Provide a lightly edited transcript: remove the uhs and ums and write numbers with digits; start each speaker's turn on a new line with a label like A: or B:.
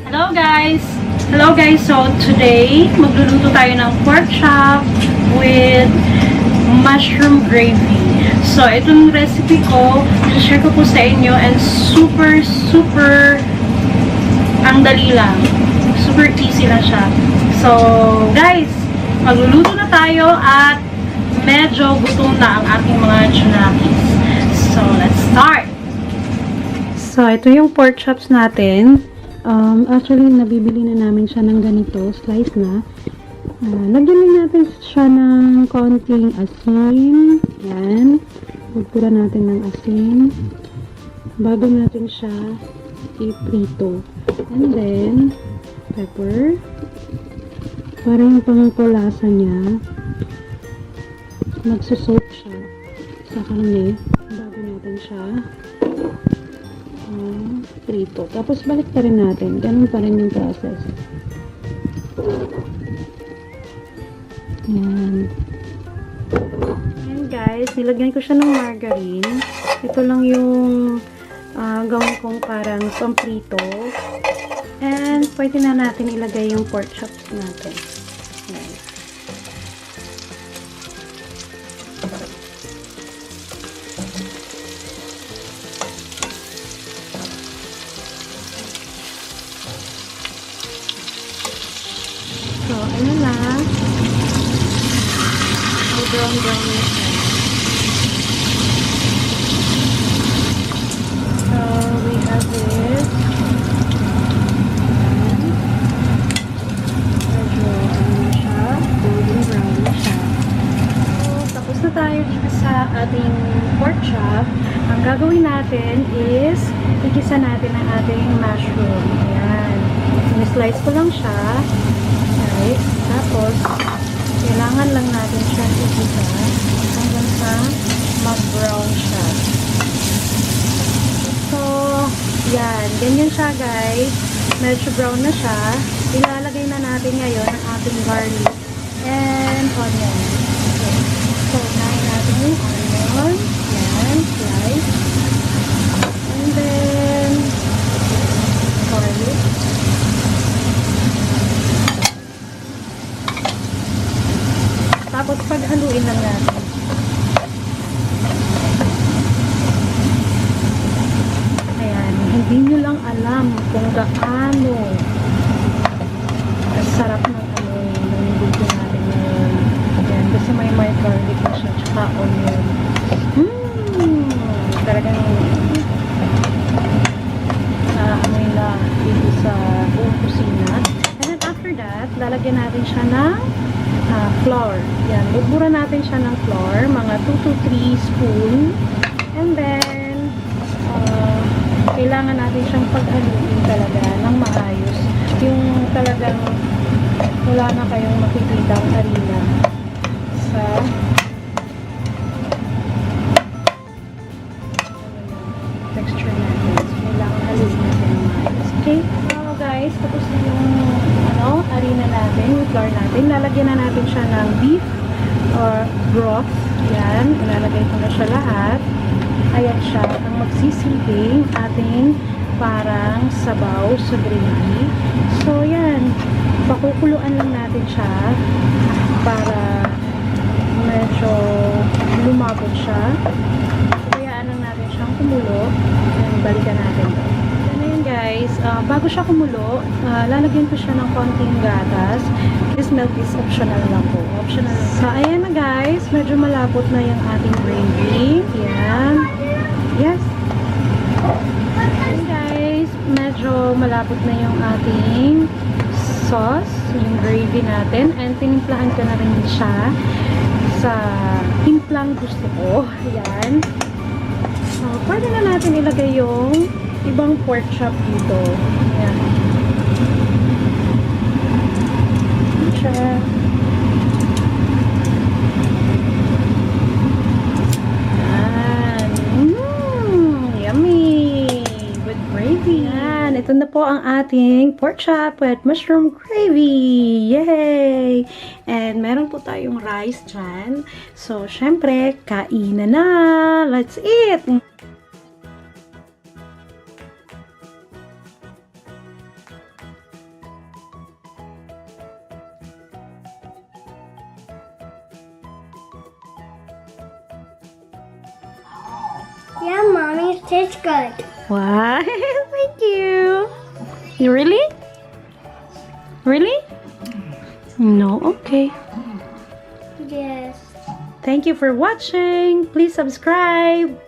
A: Hello guys! Hello guys! So today, magluluto tayo ng pork chop with mushroom gravy. So itong recipe ko, share ko po sa inyo and super ang dali lang. Super easy lang siya. So guys, magluluto na tayo at medyo gutom na ang ating mga chunakis. So let's start! So ito yung pork chops natin. Actually, nabibili na namin siya ng ganito, slice na. Lagyan lang natin siya ng konting asin. Yan. Magpura natin ng asin. Bago natin siya i-prito. And then, pepper. Para yung pangkulasa niya, magsusot siya sa karne. Bago natin siya prito. Tapos balik pa rin natin. Ganun pa rin yung process. Yan. And guys, nilagyan ko siya ng margarine. Ito lang yung gawin kong parang pamprito. And pwede na natin ilagay yung pork chops natin. Yan. So, ano na. Brown na siya. So, we have this. Medyo, ano na siya. Golden brown na siya. So, tapos na tayo sa ating pork chop. Ang gagawin natin is, igisa natin ang ating mushroom. Ayan. Slice ko lang siya. Right? Tapos, kailangan lang natin siya igisa hanggang sa mag-brown siya. So, yan. Ganyan siya, guys. Medyo brown na siya. Ilalagay na natin ngayon ang ating garlic and onion. Okay. So, unahin natin yung onion. Yan. Slice. And then, garlic. Tapos paghaluin lang natin. Ayan, hindi nyo lang alam kung gaano sarap ng niluluto natin ngayon. Ayan, kasi may garlic na siya, tsaka onion. Talagang amoy na dito sa buong kusina. And then after that, lalagyan natin siya ng flour. Yan, bubura natin siya ng flour, mga 2 to 3 spoon. And then, kailangan natin siyang paghaluin talaga ng maayos. Yung talagang wala na kayong makikita ang harina sa texture natin. So, kailangan haluin natin ng maayos. Okay? So, guys, tapos na yung harina natin, yung flour natin. Lalagyan na natin siya ng beef or broth. Yan. Ilalagay ko na siya lahat. Ayan siya. Ang magsisilbing ating parang sabaw sa gravy. So, yan. Pakukuluan lang natin siya para medyo lumabot siya. So, kayaan lang natin siyang kumulo. Yan. Balikan natin ito. Guys, bago siya kumulo, lalagyan ko siya ng konting gatas. This milk is optional lang po. Optional lang. So, ayan na guys. Medyo malapot na yung ating gravy. Yan. Yes. Ayan guys. Medyo malapot na yung ating sauce. Yung gravy natin. And tinimplahan ko na rin siya sa timplang gusto ko. Ayan. So, pwede na natin ilagay yung ibang pork chop dito. Ayan. Siya. Ayan. Yummy! With gravy. Ayan. Ito na po ang ating pork chop with mushroom gravy. Yay! And meron po tayong rice dyan. So, syempre, kainan na! Let's eat!
B: Yeah, Mommy, it tastes good.
A: Wow, thank you. You really? Really? No, okay.
B: Yes.
A: Thank you for watching. Please subscribe.